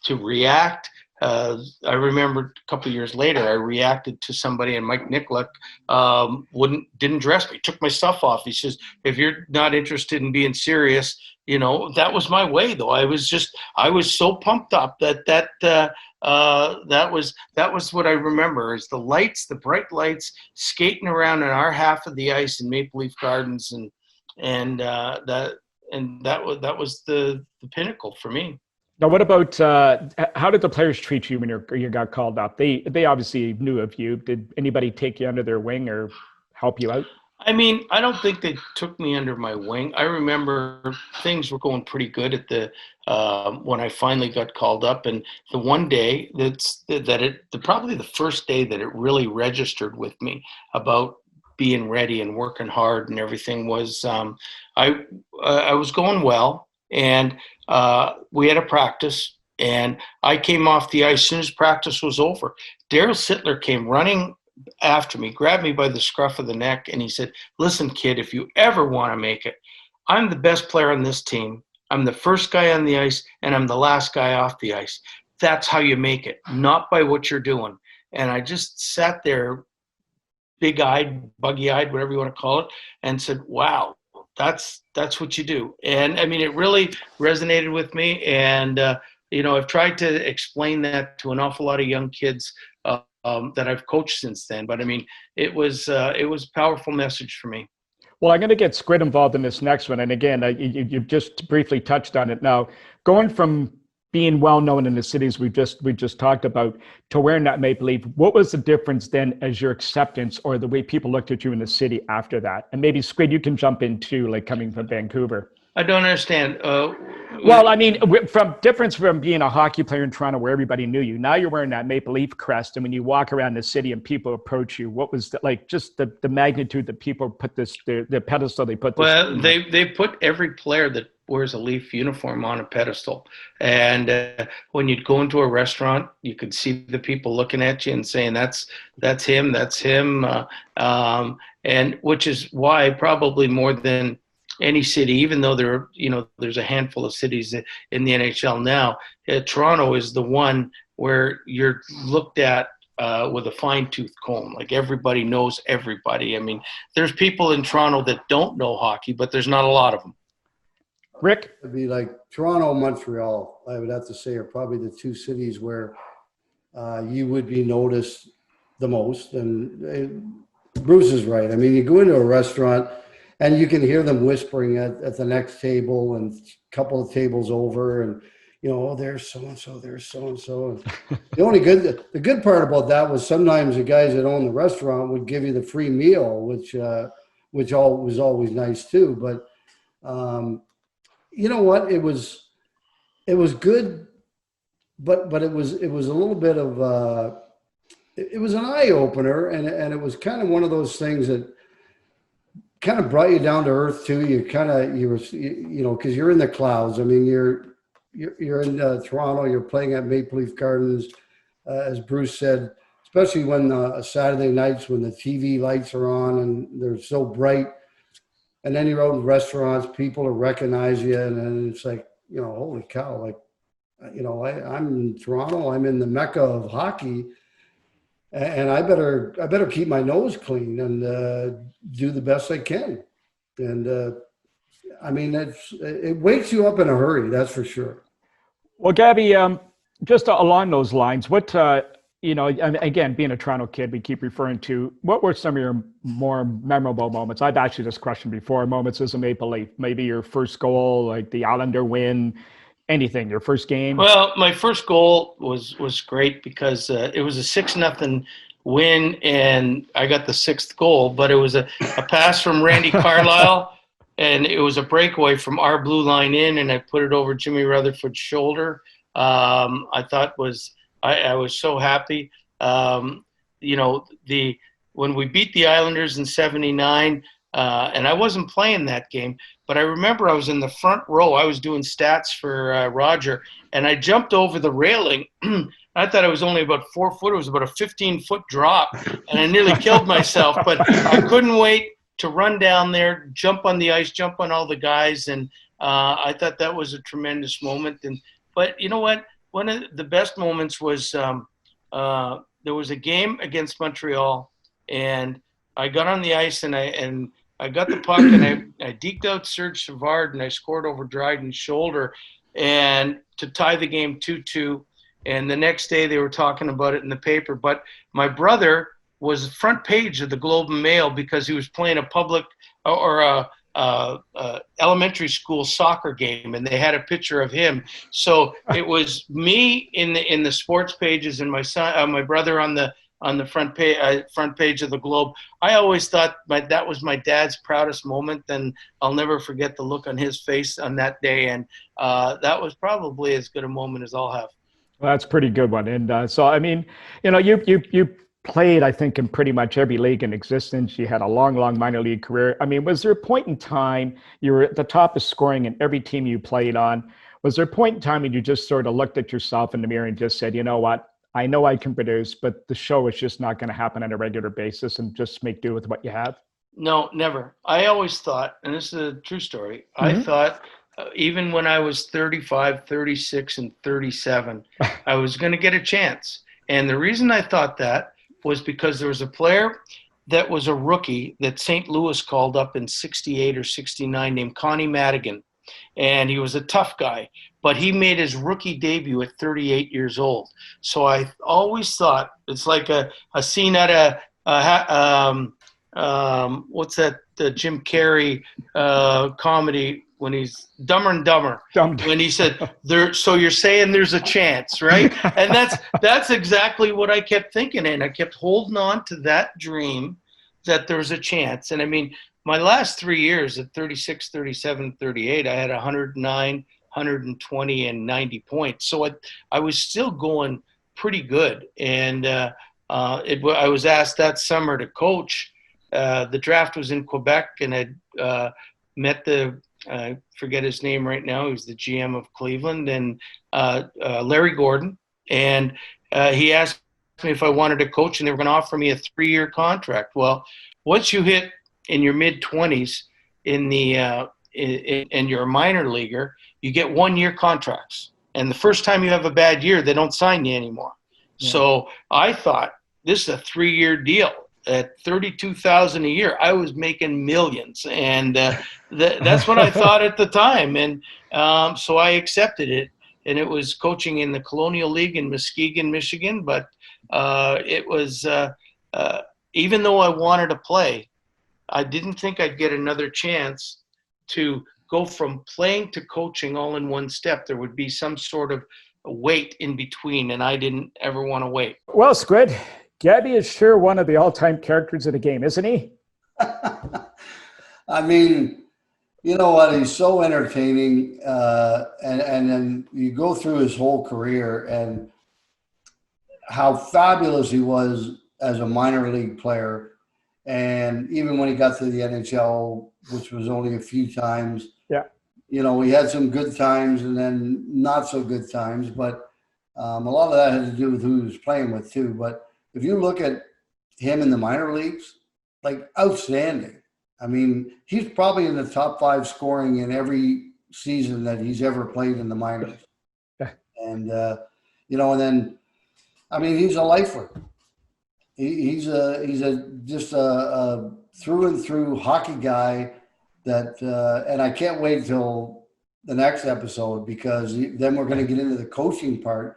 react. I remember a couple of years later, I reacted to somebody, and Mike Nicolak didn't dress me, took my stuff off. He says, "If you're not interested in being serious," that was my way, though. I was so pumped up that was what I remember, is the lights, the bright lights, skating around in our half of the ice in Maple Leaf Gardens, and that was the pinnacle for me. Now, what about how did the players treat you when you got called up? They obviously knew of you. Did anybody take you under their wing or help you out? I mean, I don't think they took me under my wing. I remember things were going pretty good at the when I finally got called up, and the one day probably the first day that it really registered with me about being ready and working hard and everything was I was going well. And we had a practice, and I came off the ice as soon as practice was over. Daryl Sittler came running after me, grabbed me by the scruff of the neck, and he said, "Listen, kid, if you ever want to make it, I'm the best player on this team. I'm the first guy on the ice, and I'm the last guy off the ice. That's how you make it, not by what you're doing." And I just sat there, big-eyed, buggy-eyed, whatever you want to call it, and said, "Wow, that's what you do." And I mean, it really resonated with me. And I've tried to explain that to an awful lot of young kids that I've coached since then. But I mean, it was a powerful message for me. Well, I'm going to get Squid involved in this next one. And again, you just briefly touched on it. Now, going from being well known in the cities we just talked about to wearing that maple leaf, what was the difference then as your acceptance or the way people looked at you in the city after that? And maybe Squid, you can jump in too, like coming from Vancouver. I don't understand. Well, I mean, from being a hockey player in Toronto where everybody knew you, now you're wearing that maple leaf crest, and when you walk around the city and people approach you, what was just the magnitude that people put the pedestal they put this? Well, they put every player that wears a Leaf uniform on a pedestal, and when you'd go into a restaurant, you could see the people looking at you and saying, "That's him, and which is why probably more than any city, even though there's a handful of cities in the NHL now, Toronto is the one where you're looked at with a fine-tooth comb. Like everybody knows everybody. I mean, there's people in Toronto that don't know hockey, but there's not a lot of them. Rick? It'd be like Toronto, Montreal, I would have to say, are probably the two cities where you would be noticed the most. And Bruce is right. I mean, you go into a restaurant and you can hear them whispering at the next table and a couple of tables over, and "Oh, there's so-and-so, there's so-and-so." The good part about that was sometimes the guys that own the restaurant would give you the free meal, which was always nice too. But you know what? It was good, but it was a little bit of it was an eye opener, and it was kind of one of those things that kind of brought you down to earth too. Because you're in the clouds. I mean, you're in Toronto. You're playing at Maple Leaf Gardens, as Bruce said. Especially when Saturday nights when the TV lights are on and they're so bright, and then you're out in restaurants, people will recognize you, and it's like, holy cow! Like, I'm in Toronto. I'm in the mecca of hockey. And I better keep my nose clean and do the best I can. And I mean, it wakes you up in a hurry, that's for sure. Well, Gabby, just along those lines, what again, being a Toronto kid, we keep referring to, what were some of your more memorable moments? I've asked you this question before. Moments as a Maple Leaf, maybe your first goal, like the Islander win. Anything, your first game? Well, my first goal was great because it was a 6-0 win, and I got the sixth goal. But it was a pass from Randy Carlisle, and it was a breakaway from our blue line in, and I put it over Jimmy Rutherford's shoulder. I thought I was so happy. When we beat the Islanders in '79. And I wasn't playing that game, but I remember I was in the front row. I was doing stats for Roger, and I jumped over the railing. I thought I was only about 4 foot. It was about a 15-foot drop, and I nearly killed myself. But I couldn't wait to run down there, jump on the ice, jump on all the guys, and I thought that was a tremendous moment. But you know what? One of the best moments was there was a game against Montreal, and I got on the ice and I got the puck and I deked out Serge Savard and I scored over Dryden's shoulder and to tie the game 2-2. And the next day they were talking about it in the paper. But my brother was front page of the Globe and Mail because he was playing a public or a elementary school soccer game, and they had a picture of him. So it was me in the sports pages and my son, my brother on the front page of the Globe. I always thought that was my dad's proudest moment, and I'll never forget the look on his face on that day. And that was probably as good a moment as I'll have. Well, that's a pretty good one. And so, I mean, you played, I think, in pretty much every league in existence. You had a long minor league career. I mean, was there a point in time you were at the top of scoring in every team you played on? Was there a point in time when you just sort of looked at yourself in the mirror and just said, you know what? I know I can produce, but the show is just not going to happen on a regular basis and just make do with what you have? No, never. I always thought, and this is a true story, I Mhm. thought even when I was 35, 36, and 37, I was going to get a chance. And the reason I thought that was because there was a player that was a rookie that St. Louis called up in 68 or 69 named Connie Madigan. And he was a tough guy, but he made his rookie debut at 38 years old. So I always thought it's like a scene at what's that, the Jim Carrey comedy when he's Dumber and Dumber, when he said there, so you're saying there's a chance, right? And that's exactly what I kept thinking, and I kept holding on to that dream that there was a chance. And I mean, my last 3 years at 36, 37, 38, I had 109, 120, and 90 points. So I was still going pretty good. And I was asked that summer to coach. The draft was in Quebec, and I met I forget his name right now. He was the GM of Cleveland, and Larry Gordon. And he asked me if I wanted to coach, and they were going to offer me a 3-year contract. Well, once you hit in your mid-20s in you're a minor leaguer, you get 1-year contracts. And the first time you have a bad year, they don't sign you anymore. Yeah. So I thought, this is a 3-year deal. At $32,000 a year, I was making millions, and that's what I thought at the time. And so I accepted it, and it was coaching in the Colonial League in Muskegon, Michigan. But it was even though I wanted to play, I didn't think I'd get another chance to go from playing to coaching all in one step. There would be some sort of wait in between, and I didn't ever want to wait. Well, Squid, Gabby is sure one of the all-time characters of the game, isn't he? I mean, you know what? He's so entertaining, and then you go through his whole career and how fabulous he was as a minor league player. And even when he got to the NHL, which was only a few times, yeah, you know, he had some good times and then not so good times. But a lot of that had to do with who he was playing with too. But if you look at him in the minor leagues, like, outstanding. I mean, he's probably in the top 5 scoring in every season that he's ever played in the minors. And, you know, and then, I mean, he's a lifer. He's just a through and through hockey guy that, and I can't wait till the next episode, because then we're going to get into the coaching part.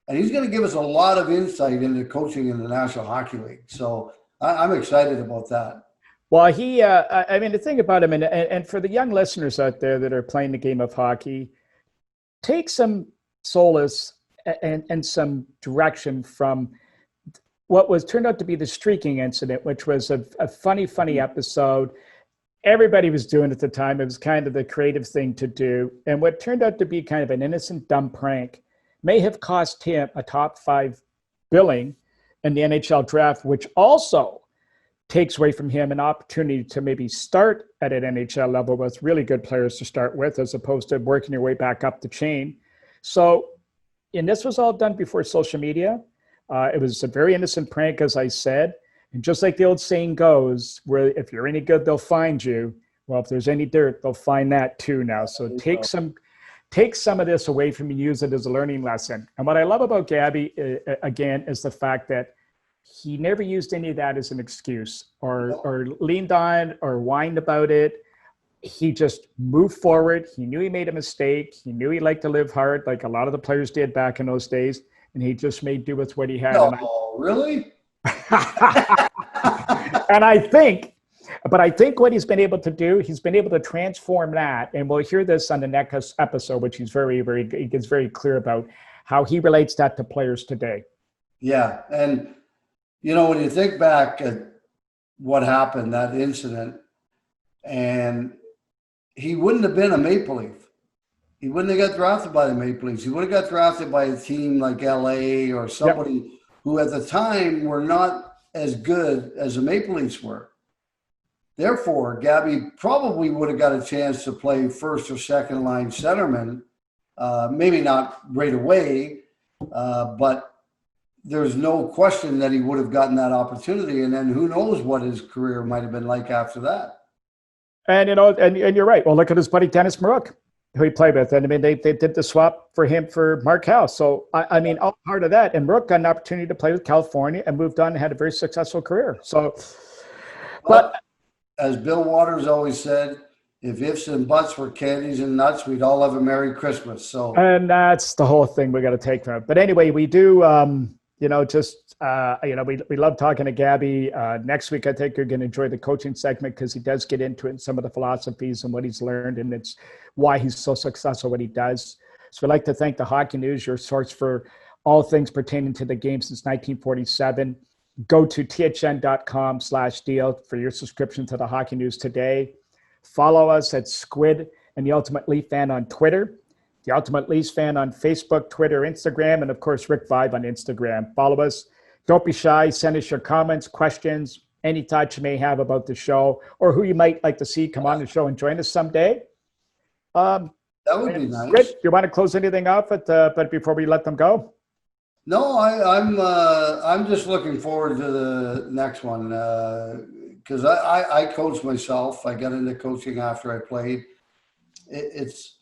And he's going to give us a lot of insight into coaching in the National Hockey League. So I'm excited about that. Well, I mean, the thing about him, and for the young listeners out there that are playing the game of hockey, take some solace and some direction from what was turned out to be the streaking incident, which was a funny episode. Everybody was doing it at the time. It was kind of the creative thing to do. And what turned out to be kind of an innocent, dumb prank may have cost him a top 5 billing in the NHL draft, which also takes away from him an opportunity to maybe start at an NHL level with really good players to start with, as opposed to working your way back up the chain. So, and this was all done before social media. It was a very innocent prank, as I said. And just like the old saying goes, where if you're any good, they'll find you. Well, if there's any dirt, they'll find that too now. So take some of this away from you, use it as a learning lesson. And what I love about Gabby, again, is the fact that he never used any of that as an excuse or leaned on or whined about it. He just moved forward. He knew he made a mistake. He knew he liked to live hard, like a lot of the players did back in those days. And he just made do with what he had. No, really? And I think what he's been able to do, he's been able to transform that. And we'll hear this on the next episode, which he's he gets very clear about how he relates that to players today. Yeah. And, you know, when you think back at what happened, that incident, and he wouldn't have been a Maple Leaf. He wouldn't have got drafted by the Maple Leafs. He would have got drafted by a team like LA or somebody who at the time were not as good as the Maple Leafs were. Therefore, Gabby probably would have got a chance to play first or second line centerman, maybe not right away, but there's no question that he would have gotten that opportunity. And then who knows what his career might have been like after that. And, and you're right. Well, look at his buddy Dennis Marook, who he played with. And I mean, they did the swap for him for Mark Howe. So, I mean, all part of that. And Marook got an opportunity to play with California and moved on and had a very successful career. So, but as Bill Waters always said, if ifs and buts were candies and nuts, we'd all have a Merry Christmas. So, and that's the whole thing we got to take from it. But anyway, we do, we love talking to Gabby. Next week, I think you're going to enjoy the coaching segment because he does get into it and some of the philosophies and what he's learned, and it's why he's so successful what he does. So I'd like to thank the Hockey News, your source for all things pertaining to the game since 1947. Go to thn.com/deal for your subscription to the Hockey News today. Follow us at Squid and the Ultimate Leaf Fan on Twitter, the Ultimate Leafs Fan on Facebook, Twitter, Instagram, and of course, Rick Vaive on Instagram. Follow us. Don't be shy. Send us your comments, questions, any thoughts you may have about the show or who you might like to see come on the show and join us someday. That would be nice. Rick, do you want to close anything off but before we let them go? No, I'm just looking forward to the next one because I coach myself. I got into coaching after I played. It's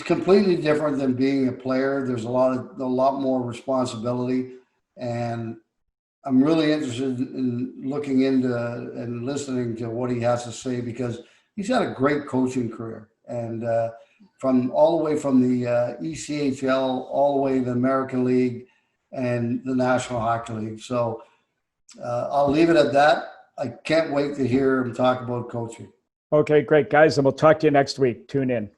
completely different than being a player. There's a lot more responsibility, and I'm really interested in looking into and listening to what he has to say because he's had a great coaching career, and from all the way from the ECHL all the way to the American League and the National Hockey League. So I'll leave it at that. I can't wait to hear him talk about coaching. Okay, great, guys, and we'll talk to you next week. Tune in.